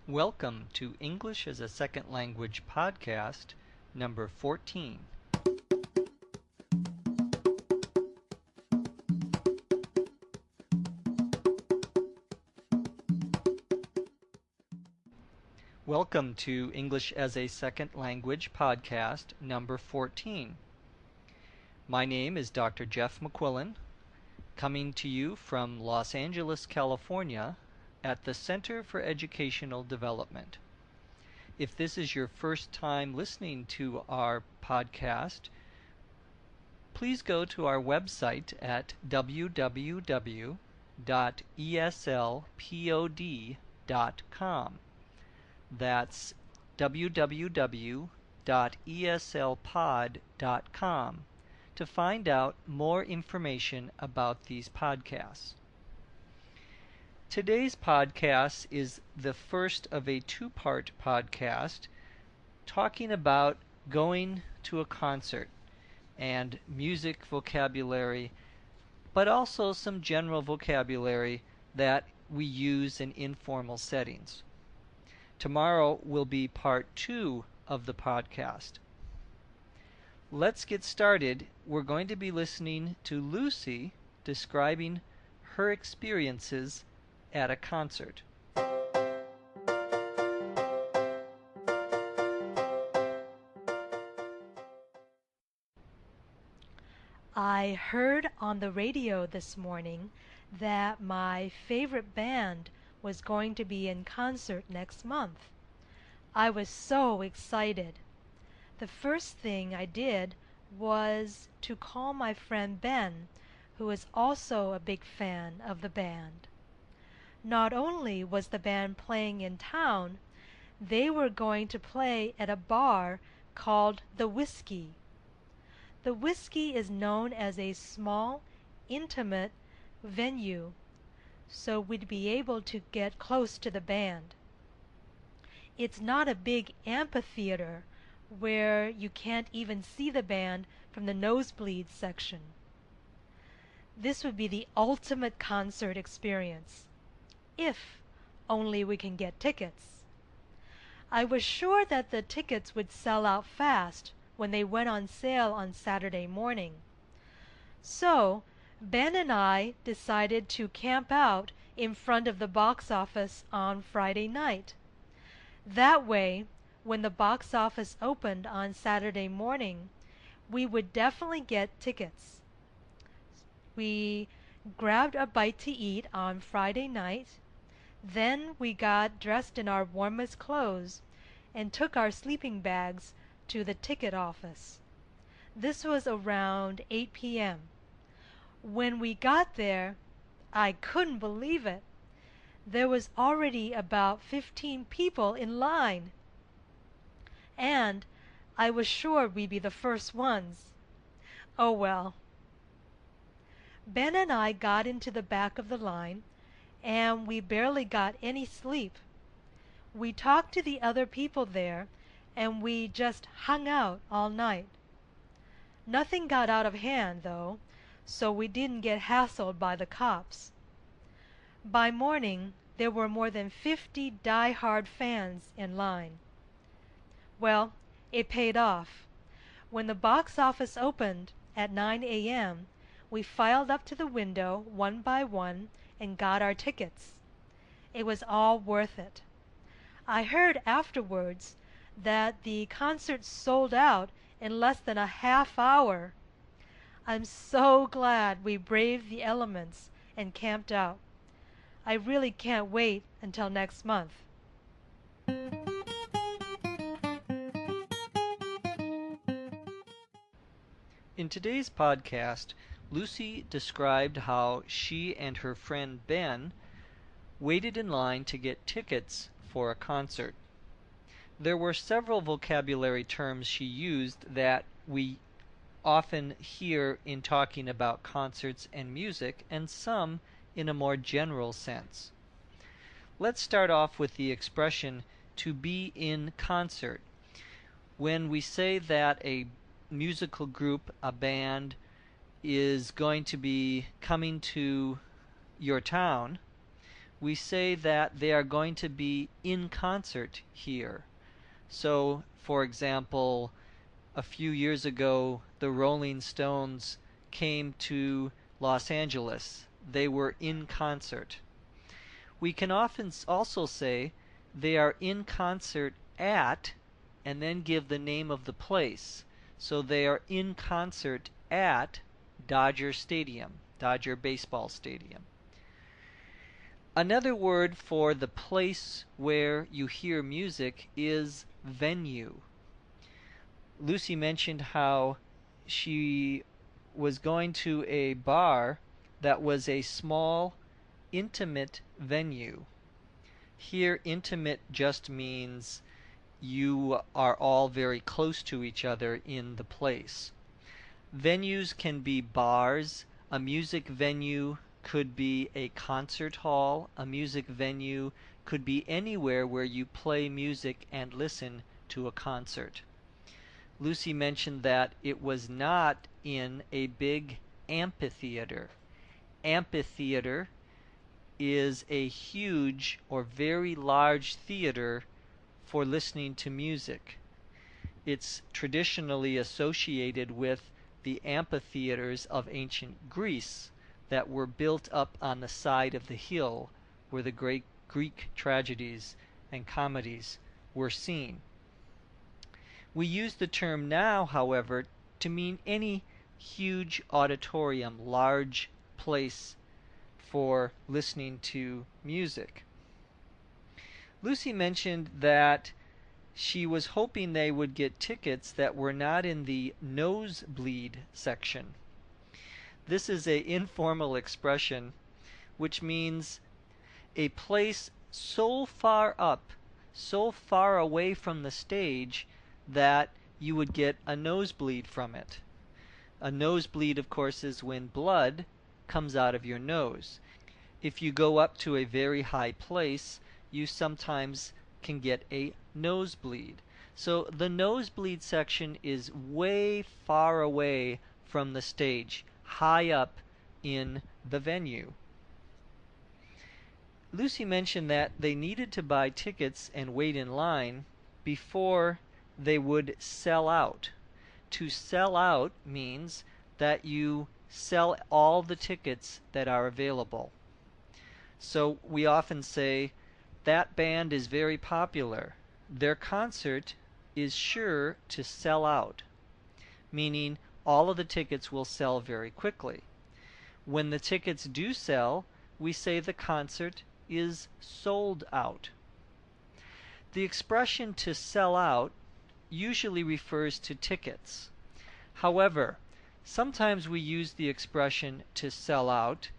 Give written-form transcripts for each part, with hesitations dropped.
Welcome to English as a Second Language podcast number 14. Welcome to English as a Second Language podcast number 14. My name is Dr. Jeff McQuillan, coming to you from Los Angeles, California, at the Center for Educational Development. If this is your first time listening to our podcast, please go to our website at www.eslpod.com. That's www.eslpod.com to find out more information about these podcasts. Today's podcast is the first of a two-part podcast talking about going to a concert and music vocabulary, but also some general vocabulary that we use in informal settings. Tomorrow will be part 2 of the podcast. Let's get started. We're going to be listening to Lucy describing her experiences at a concert. I heard on the radio this morning that my favorite band was going to be in concert next month. I was so excited. The first thing I did was to call my friend Ben, who is also a big fan of the band. Not only was the band playing in town, they were going to play at a bar called The Whiskey. The Whiskey is known as a small, intimate venue, so we'd be able to get close to the band. It's not a big amphitheater where you can't even see the band from the nosebleed section. This would be the ultimate concert experience, if only we can get tickets. I was sure that the tickets would sell out fast when they went on sale on Saturday morning. So Ben and I decided to camp out in front of the box office on Friday night. That way, when the box office opened on Saturday morning, we would definitely get tickets. We grabbed a bite to eat on Friday night. Then we got dressed in our warmest clothes and took our sleeping bags to the ticket office. This was around 8 p.m. When we got there, I couldn't believe it. There was already about 15 people in line. And I was sure we'd be the first ones. Oh well. Ben and I got into the back of the line, and we barely got any sleep. We talked to the other people there, and we just hung out all night. Nothing got out of hand, though, so we didn't get hassled by the cops. By morning, there were more than 50 die-hard fans in line. Well, it paid off. When the box office opened at 9 a.m., we filed up to the window one by one and got our tickets. It was all worth it. I heard afterwards that the concert sold out in less than a half hour. I'm so glad we braved the elements and camped out. I really can't wait until next month. In today's podcast, Lucy described how she and her friend Ben waited in line to get tickets for a concert. There were several vocabulary terms she used that we often hear in talking about concerts and music, and some in a more general sense. Let's start off with the expression to be in concert. When we say that a musical group, a band, is going to be coming to your town, we say that they are going to be in concert here. So, for example, a few years ago, the Rolling Stones came to Los Angeles. They were in concert. We can often also say they are in concert at, and then give the name of the place. So they are in concert at Dodger Stadium, Dodger Baseball Stadium. Another word for the place where you hear music is venue. Lucy mentioned how she was going to a bar that was a small, intimate venue. Here, intimate just means you are all very close to each other in the place. Venues can be bars. A music venue could be a concert hall. A music venue could be anywhere where you play music and listen to a concert. Lucy mentioned that it was not in a big amphitheater. Amphitheater is a huge or very large theater for listening to music. It's traditionally associated with the amphitheaters of ancient Greece that were built up on the side of the hill where the great Greek tragedies and comedies were seen. We use the term now, however, to mean any huge auditorium, large place for listening to music. Lucy mentioned that she was hoping they would get tickets that were not in the nosebleed section. This is an informal expression which means a place so far up, so far away from the stage that you would get a nosebleed from it. A nosebleed, of course, is when blood comes out of your nose. If you go up to a very high place, you sometimes can get a nosebleed. So the nosebleed section is way far away from the stage, high up in the venue. Lucy mentioned that they needed to buy tickets and wait in line before they would sell out. To sell out means that you sell all the tickets that are available. So we often say, that band is very popular. Their concert is sure to sell out, meaning all of the tickets will sell very quickly. When the tickets do sell, we say the concert is sold out. The expression to sell out usually refers to tickets. However, sometimes we use the expression to sell out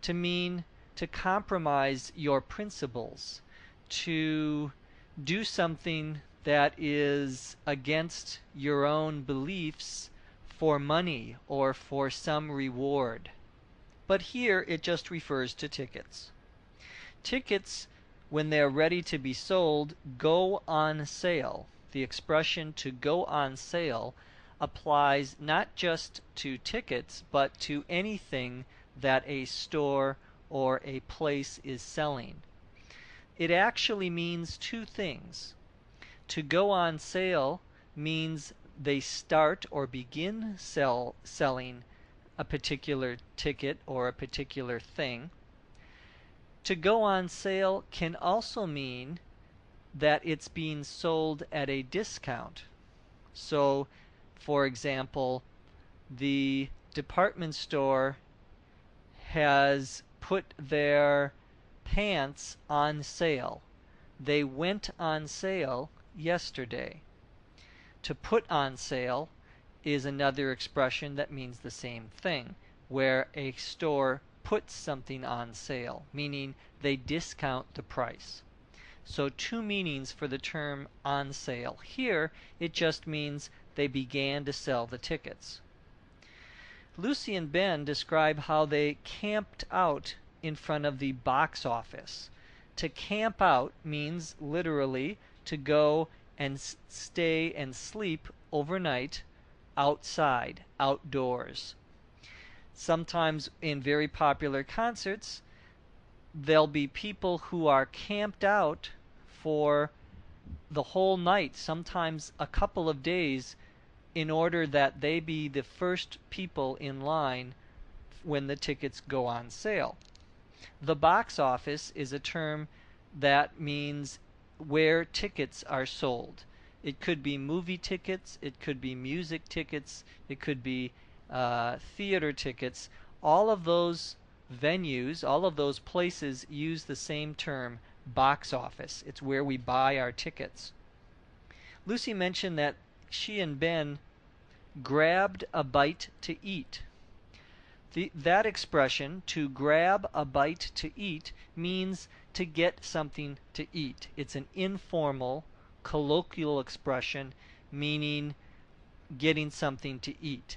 to mean to compromise your principles, to do something that is against your own beliefs for money or for some reward. But here it just refers to tickets. Tickets, when they're ready to be sold, go on sale. The expression to go on sale applies not just to tickets, but to anything that a store or a place is selling. It actually means two things. To go on sale means they start or begin selling a particular ticket or a particular thing. To go on sale can also mean that it's being sold at a discount. So, for example, the department store has put their pants on sale. They went on sale yesterday. To put on sale is another expression that means the same thing, where a store puts something on sale, meaning they discount the price. So two meanings for the term on sale. Here, it just means they began to sell the tickets. Lucy and Ben describe how they camped out in front of the box office. To camp out means literally to go and stay and sleep overnight outside, outdoors. Sometimes in very popular concerts, there'll be people who are camped out for the whole night, sometimes a couple of days, in order that they be the first people in line when the tickets go on sale. The box office is a term that means where tickets are sold. It could be movie tickets, it could be music tickets, it could be theater tickets. All of those venues, all of those places use the same term, box office. It's where we buy our tickets. Lucy mentioned that she and Ben grabbed a bite to eat. That expression, to grab a bite to eat, means to get something to eat. It's an informal, colloquial expression meaning getting something to eat.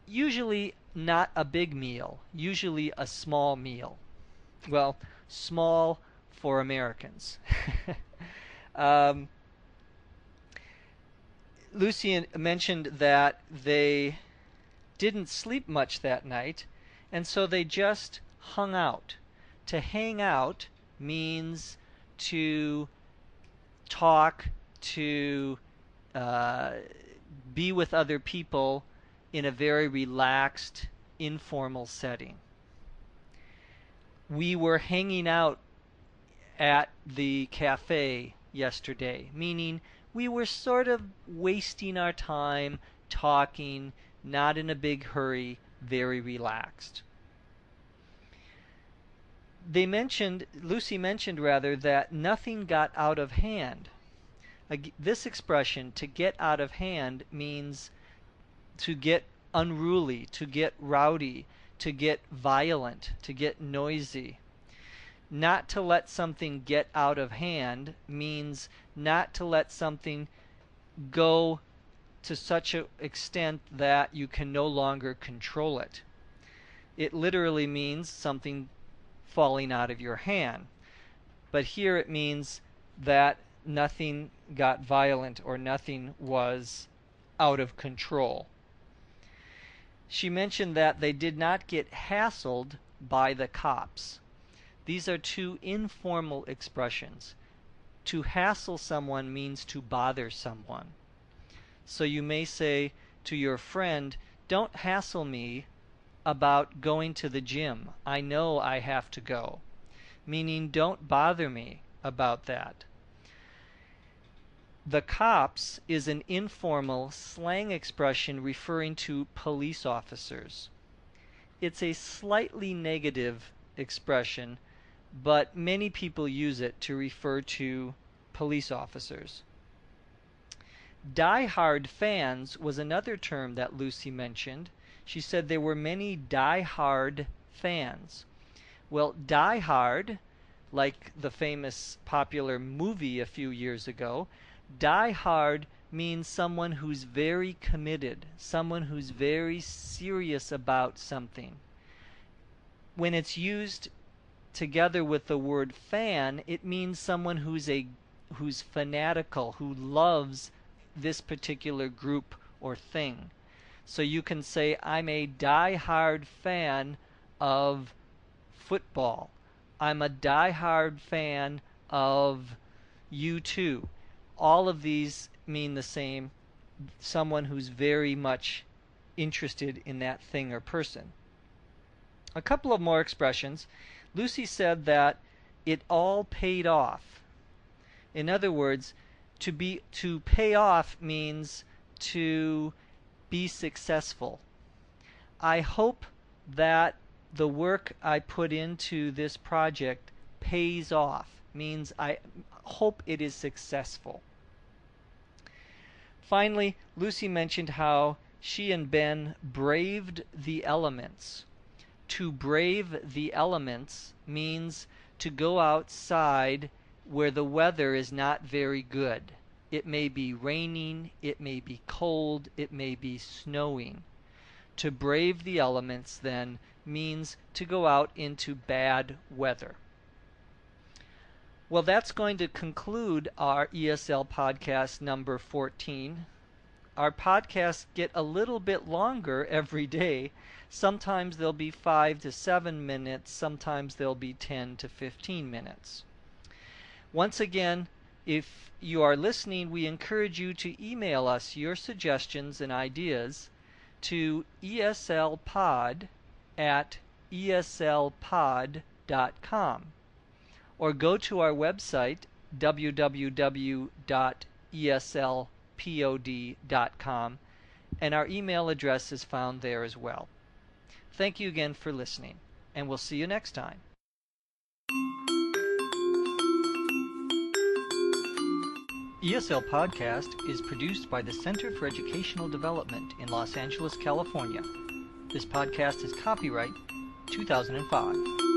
Usually not a big meal, usually a small meal. Well, small for Americans. um, Lucy mentioned that they didn't sleep much that night, and so they just hung out. To hang out means to talk, to be with other people in a very relaxed, informal setting. We were hanging out at the cafe yesterday, meaning we were sort of wasting our time talking, not in a big hurry, very relaxed. Lucy mentioned rather, that nothing got out of hand. This expression, to get out of hand, means to get unruly, to get rowdy, to get violent, to get noisy. Not to let something get out of hand means not to let something go to such an extent that you can no longer control it. It literally means something falling out of your hand. But here it means that nothing got violent or nothing was out of control. She mentioned that they did not get hassled by the cops. These are two informal expressions. To hassle someone means to bother someone. So you may say to your friend, "Don't hassle me about going to the gym. I know I have to go." Meaning, don't bother me about that. The cops is an informal slang expression referring to police officers. It's a slightly negative expression, but many people use it to refer to police officers. Die-hard fans was another term that Lucy mentioned. She said there were many die-hard fans. Well, die-hard, like the famous popular movie a few years ago, die-hard means someone who's very committed, someone who's very serious about something. When it's used together with the word fan, it means someone who's fanatical, who loves this particular group or thing. So you can say, "I'm a die-hard fan of football. I'm a die-hard fan of U2." All of these mean the same, someone who's very much interested in that thing or person. A couple of more expressions. Lucy said that it all paid off. In other words, to pay off means to be successful. I hope that the work I put into this project pays off, means I hope it is successful. Finally, Lucy mentioned how she and Ben braved the elements. To brave the elements means to go outside where the weather is not very good. It may be raining, it may be cold, it may be snowing. To brave the elements, then, means to go out into bad weather. Well, that's going to conclude our ESL podcast number 14. our podcasts get a little bit longer every day. Sometimes they'll be 5 to 7 minutes, sometimes they'll be 10 to 15 minutes. Once again, if you are listening, we encourage you to email us your suggestions and ideas to eslpod@eslpod.com, or go to our website www.eslpod.com, and our email address is found there as well. Thank you again for listening, and we'll see you next time. ESL Podcast is produced by the Center for Educational Development in Los Angeles, California. This podcast is copyright 2005.